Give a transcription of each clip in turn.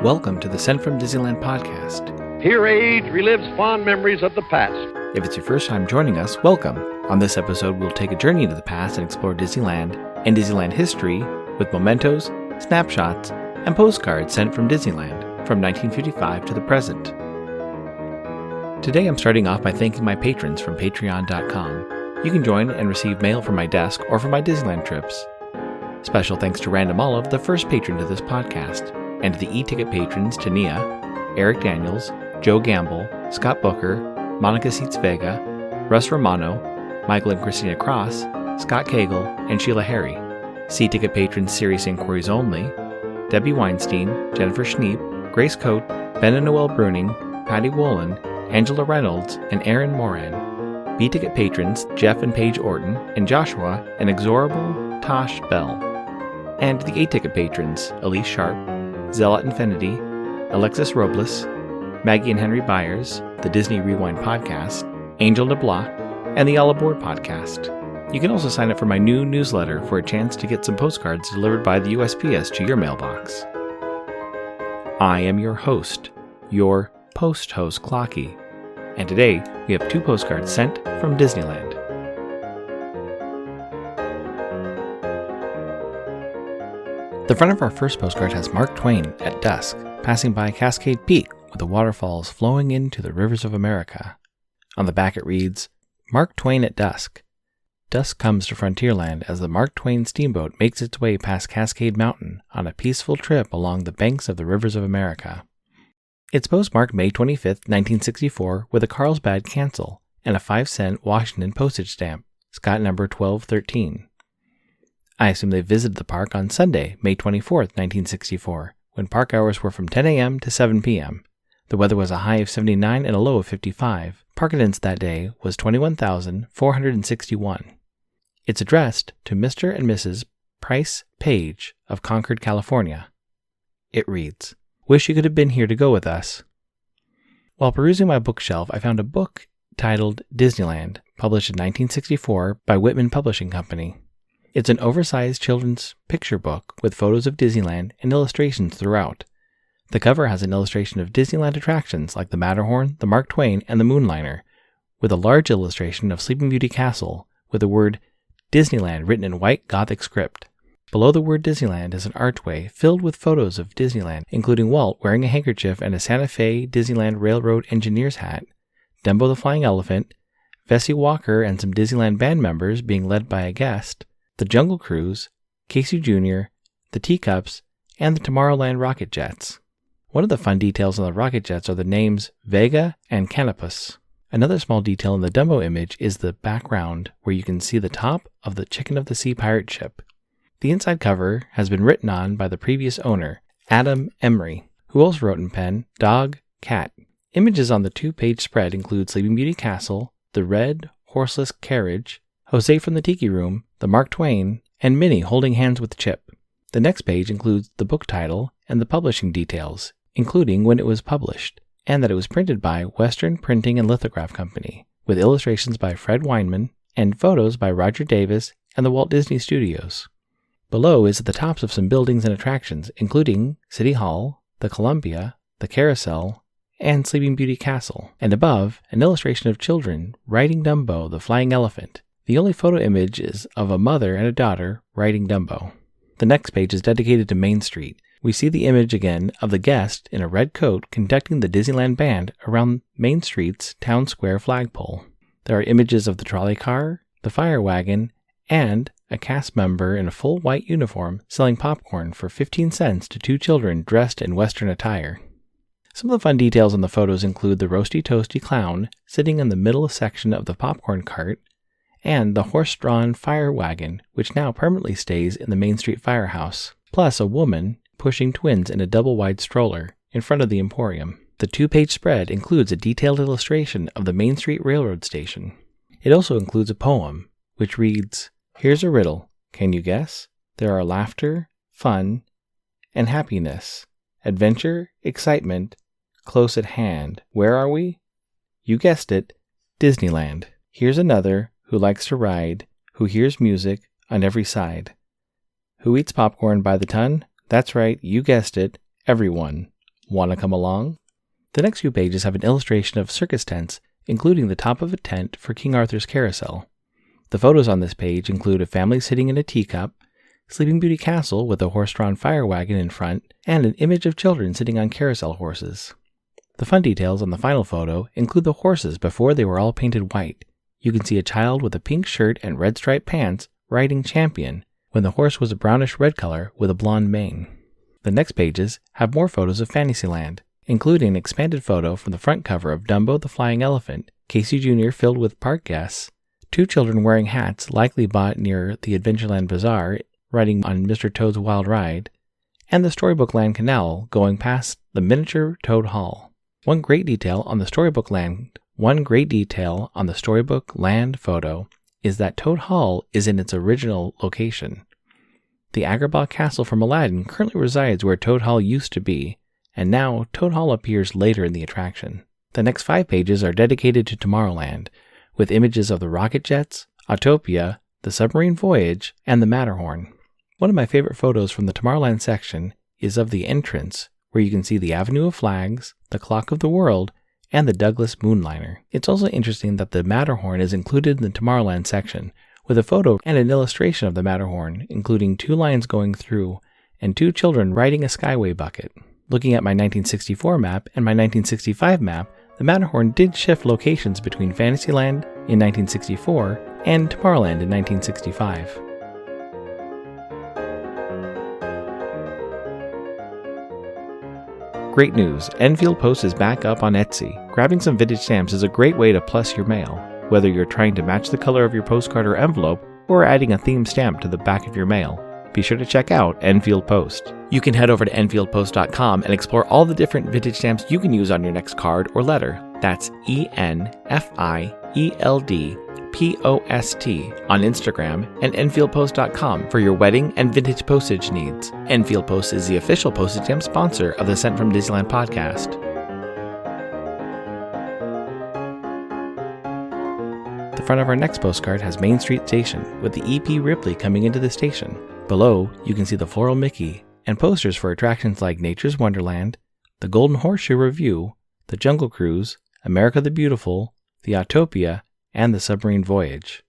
Welcome to the Sent from Disneyland podcast. Here age relives fond memories of the past. If it's your first time joining us, welcome. On this episode, we'll take a journey into the past and explore Disneyland and Disneyland history with mementos, snapshots, and postcards sent from Disneyland from 1955 to the present. Today I'm starting off by thanking my patrons from patreon.com. You can join and receive mail from my desk or from my Disneyland trips. Special thanks to Random Olive, the first patron to this podcast, and to the e-ticket patrons Tania, Eric Daniels, Joe Gamble, Scott Booker, Monica Seitz Vega, Russ Romano, Michael and Christina Cross, Scott Cagle, and Sheila Harry. C-ticket patrons Serious Inquiries Only, Debbie Weinstein, Jennifer Schneep, Grace Coate, Ben and Noel Bruning, Patty Wolin, Angela Reynolds, and Aaron Moran. B-ticket patrons Jeff and Paige Orton, and Joshua, and Exorable Tosh Bell. And the A-ticket patrons Elise Sharp, Zealot Infinity, Alexis Robles, Maggie and Henry Byers, the Disney Rewind podcast, Angel DeBlois, and the All Aboard podcast. You can also sign up for my new newsletter for a chance to get some postcards delivered by the USPS to your mailbox. I am your host, your post-host Clocky, and today we have 2 postcards sent from Disneyland. The front of our first postcard has Mark Twain at dusk, passing by Cascade Peak with the waterfalls flowing into the rivers of America. On the back it reads, Mark Twain at dusk. Dusk comes to Frontierland as the Mark Twain steamboat makes its way past Cascade Mountain on a peaceful trip along the banks of the rivers of America. It's postmarked May 25, 1964, with a Carlsbad cancel and a 5-cent Washington postage stamp, Scott number 1213. I assume they visited the park on Sunday, May 24, 1964, when park hours were from 10 a.m. to 7 p.m. The weather was a high of 79 and a low of 55. Park attendance that day was 21,461. It's addressed to Mr. and Mrs. Price Page of Concord, California. It reads, Wish you could have been here to go with us. While perusing my bookshelf, I found a book titled Disneyland, published in 1964 by Whitman Publishing Company. It's an oversized children's picture book with photos of Disneyland and illustrations throughout. The cover has an illustration of Disneyland attractions like the Matterhorn, the Mark Twain, and the Moonliner, with a large illustration of Sleeping Beauty Castle with the word Disneyland written in white Gothic script. Below the word Disneyland is an archway filled with photos of Disneyland, including Walt wearing a handkerchief and a Santa Fe Disneyland Railroad engineer's hat, Dumbo the Flying Elephant, Vesey Walker and some Disneyland band members being led by a guest, the Jungle Cruise, Casey Jr., the Teacups, and the Tomorrowland rocket jets. One of the fun details on the rocket jets are the names Vega and Canopus. Another small detail in the Dumbo image is the background where you can see the top of the Chicken of the Sea pirate ship. The inside cover has been written on by the previous owner, Adam Emery, who also wrote in pen, Dog, Cat. Images on the 2-page spread include Sleeping Beauty Castle, the red horseless carriage, Jose from the Tiki Room, the Mark Twain, and Minnie holding hands with Chip. The next page includes the book title and the publishing details, including when it was published, and that it was printed by Western Printing and Lithograph Company, with illustrations by Fred Weinman and photos by Roger Davis and the Walt Disney Studios. Below is the tops of some buildings and attractions, including City Hall, the Columbia, the Carousel, and Sleeping Beauty Castle, and above, an illustration of children riding Dumbo the Flying Elephant. The only photo image is of a mother and a daughter riding Dumbo. The next page is dedicated to Main Street. We see the image again of the guest in a red coat conducting the Disneyland band around Main Street's Town Square flagpole. There are images of the trolley car, the fire wagon, and a cast member in a full white uniform selling popcorn for 15 cents to 2 children dressed in Western attire. Some of the fun details on the photos include the Roasty Toasty clown sitting in the middle section of the popcorn cart, and the horse-drawn fire wagon, which now permanently stays in the Main Street Firehouse, plus a woman pushing twins in a double-wide stroller in front of the Emporium. The 2-page spread includes a detailed illustration of the Main Street Railroad station. It also includes a poem, which reads, Here's a riddle. Can you guess? There are laughter, fun, and happiness, adventure, excitement, close at hand. Where are we? You guessed it, Disneyland. Here's another who likes to ride, who hears music on every side, who eats popcorn by the ton. That's right, you guessed it, everyone. Want to come along? The next few pages have an illustration of circus tents, including the top of a tent for King Arthur's carousel. The photos on this page include a family sitting in a teacup, Sleeping Beauty Castle with a horse-drawn fire wagon in front, and an image of children sitting on carousel horses. The fun details on the final photo include the horses before they were all painted white. You can see a child with a pink shirt and red striped pants riding Champion, when the horse was a brownish-red color with a blonde mane. The next pages have more photos of Fantasyland, including an expanded photo from the front cover of Dumbo the Flying Elephant, Casey Jr. filled with park guests, 2 children wearing hats likely bought near the Adventureland Bazaar riding on Mr. Toad's Wild Ride, and the Storybook Land Canal going past the miniature Toad Hall. One great detail on the Storybook Land photo is that Toad Hall is in its original location. The Agrabah Castle from Aladdin currently resides where Toad Hall used to be, and now Toad Hall appears later in the attraction. The next 5 pages are dedicated to Tomorrowland, with images of the rocket jets, Autopia, the submarine voyage, and the Matterhorn. One of my favorite photos from the Tomorrowland section is of the entrance, where you can see the Avenue of Flags, the Clock of the World, and the Douglas Moonliner. It's also interesting that the Matterhorn is included in the Tomorrowland section, with a photo and an illustration of the Matterhorn, including 2 lions going through and 2 children riding a Skyway bucket. Looking at my 1964 map and my 1965 map, the Matterhorn did shift locations between Fantasyland in 1964 and Tomorrowland in 1965. Great news! Enfield Post is back up on Etsy. Grabbing some vintage stamps is a great way to plus your mail, whether you're trying to match the color of your postcard or envelope or adding a themed stamp to the back of your mail. Be sure to check out Enfield Post. You can head over to EnfieldPost.com and explore all the different vintage stamps you can use on your next card or letter. That's ENFIELDPOST on Instagram and EnfieldPost.com for your wedding and vintage postage needs. Enfield Post is the official postage stamp sponsor of the Sent from Disneyland podcast. The front of our next postcard has Main Street Station, with the E.P. Ripley coming into the station. Below, you can see the Floral Mickey and posters for attractions like Nature's Wonderland, the Golden Horseshoe Review, the Jungle Cruise, America the Beautiful, the Autopia, and the Submarine Voyage.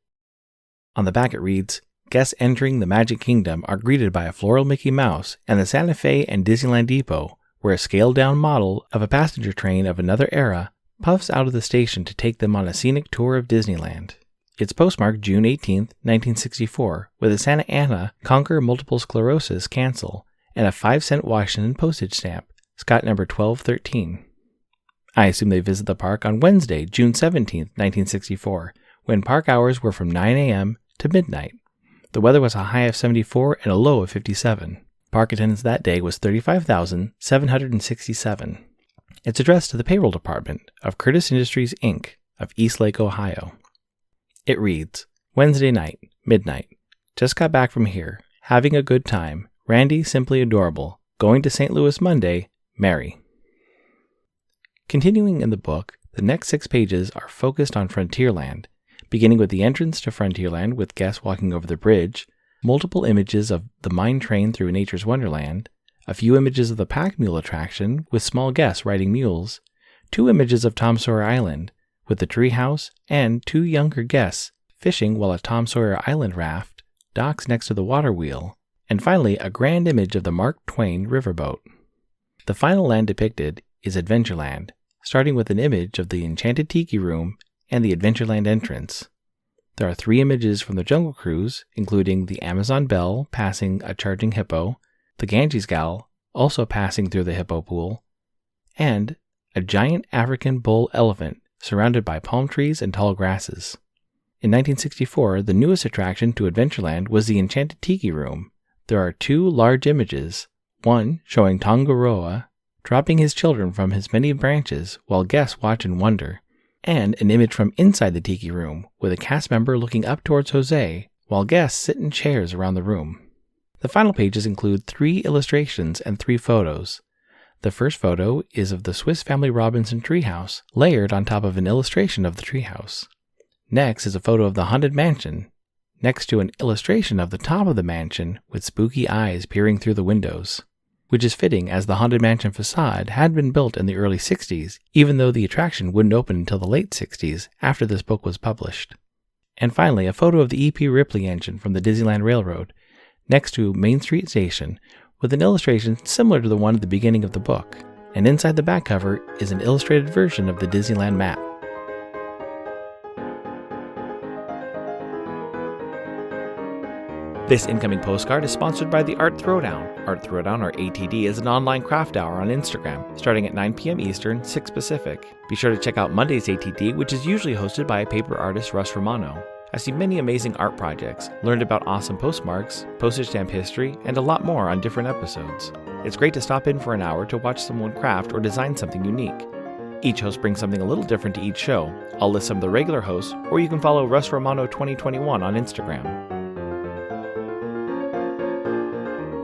On the back it reads, guests entering the Magic Kingdom are greeted by a floral Mickey Mouse and the Santa Fe and Disneyland Depot, where a scaled-down model of a passenger train of another era puffs out of the station to take them on a scenic tour of Disneyland. It's postmarked June 18, 1964, with a Santa Ana Conquer Multiple Sclerosis cancel and a 5-cent Washington postage stamp, Scott number 1213. I assume they visit the park on Wednesday, June 17, 1964, when park hours were from 9 a.m. to midnight. The weather was a high of 74 and a low of 57. Park attendance that day was 35,767. It's addressed to the payroll department of Curtis Industries, Inc. of Eastlake, Ohio. It reads, Wednesday night, midnight. Just got back from here. Having a good time. Randy, simply adorable. Going to St. Louis Monday. Mary. Continuing in the book, the next 6 pages are focused on Frontierland, beginning with the entrance to Frontierland with guests walking over the bridge, multiple images of the mine train through Nature's Wonderland, a few images of the pack mule attraction with small guests riding mules, 2 images of Tom Sawyer Island with the treehouse, and 2 younger guests fishing while a Tom Sawyer Island raft docks next to the water wheel, and finally a grand image of the Mark Twain riverboat. The final land depicted is Adventureland, starting with an image of the Enchanted Tiki Room and the Adventureland entrance. There are 3 images from the Jungle Cruise, including the Amazon Belle passing a charging hippo, the Ganges Gal also passing through the hippo pool, and a giant African bull elephant surrounded by palm trees and tall grasses. In 1964, the newest attraction to Adventureland was the Enchanted Tiki Room. There are 2 large images, one showing Tangaroa dropping his children from his many branches while guests watch in wonder, and an image from inside the Tiki Room with a cast member looking up towards Jose while guests sit in chairs around the room. The final pages include 3 illustrations and 3 photos. The first photo is of the Swiss Family Robinson treehouse layered on top of an illustration of the treehouse. Next is a photo of the Haunted Mansion, next to an illustration of the top of the mansion with spooky eyes peering through the windows. which is fitting as the Haunted Mansion facade had been built in the early 60s, even though the attraction wouldn't open until the late 60s after this book was published. And finally, a photo of the E.P. Ripley engine from the Disneyland Railroad, next to Main Street Station, with an illustration similar to the one at the beginning of the book. And inside the back cover is an illustrated version of the Disneyland map. This incoming postcard is sponsored by the Art Throwdown. Art Throwdown, or ATD, is an online craft hour on Instagram, starting at 9 p.m. Eastern, 6 Pacific. Be sure to check out Monday's ATD, which is usually hosted by paper artist Russ Romano. I see many amazing art projects, learned about awesome postmarks, postage stamp history, and a lot more on different episodes. It's great to stop in for an hour to watch someone craft or design something unique. Each host brings something a little different to each show. I'll list some of the regular hosts, or you can follow Russ Romano 2021 on Instagram.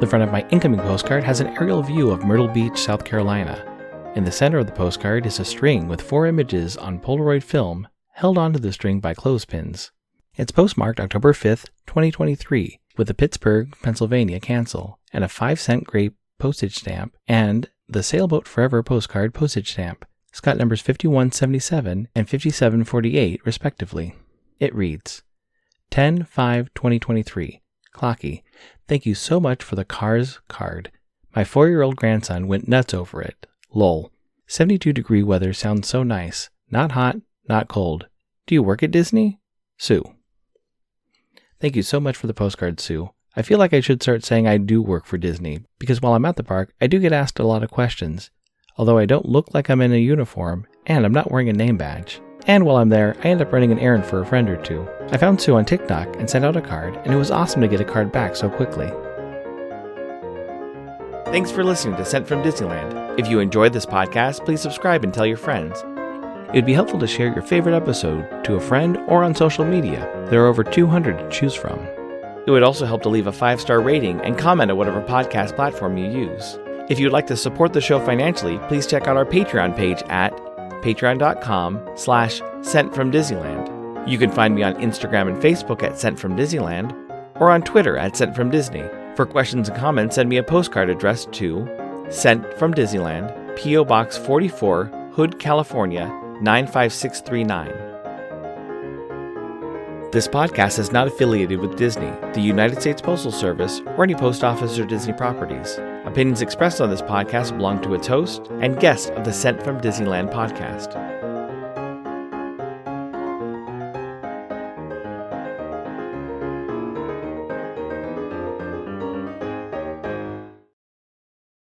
The front of my incoming postcard has an aerial view of Myrtle Beach, South Carolina. In the center of the postcard is a string with 4 images on Polaroid film held onto the string by clothespins. It's postmarked October 5th, 2023, with a Pittsburgh, Pennsylvania cancel and a 5-cent gray postage stamp and the Sailboat Forever postcard postage stamp, Scott numbers 5177 and 5748 respectively. It reads, 10/5/2023. Clocky, thank you so much for the Cars card. My 4-year-old grandson went nuts over it. Lol. 72-degree weather sounds so nice. Not hot, not cold. Do you work at Disney? Sue. Thank you so much for the postcard, Sue. I feel like I should start saying I do work for Disney, because while I'm at the park, I do get asked a lot of questions. Although I don't look like I'm in a uniform, and I'm not wearing a name badge. And while I'm there, I end up running an errand for a friend or two. I found Sue on TikTok and sent out a card, and it was awesome to get a card back so quickly. Thanks for listening to Sent from Disneyland. If you enjoyed this podcast, please subscribe and tell your friends. It would be helpful to share your favorite episode to a friend or on social media. There are over 200 to choose from. It would also help to leave a 5-star rating and comment at whatever podcast platform you use. If you'd like to support the show financially, please check out our Patreon page at patreon.com/SentFromDisneyland. You can find me on Instagram and Facebook at Sent From Disneyland, or on Twitter at Sent From Disney. For questions and comments, send me a postcard addressed to Sent From Disneyland, P.O. Box 44, Hood, California, 95639. This podcast is not affiliated with Disney, the United States Postal Service, or any post office or Disney properties. Opinions expressed on this podcast belong to its host and guests of the Sent from Disneyland podcast.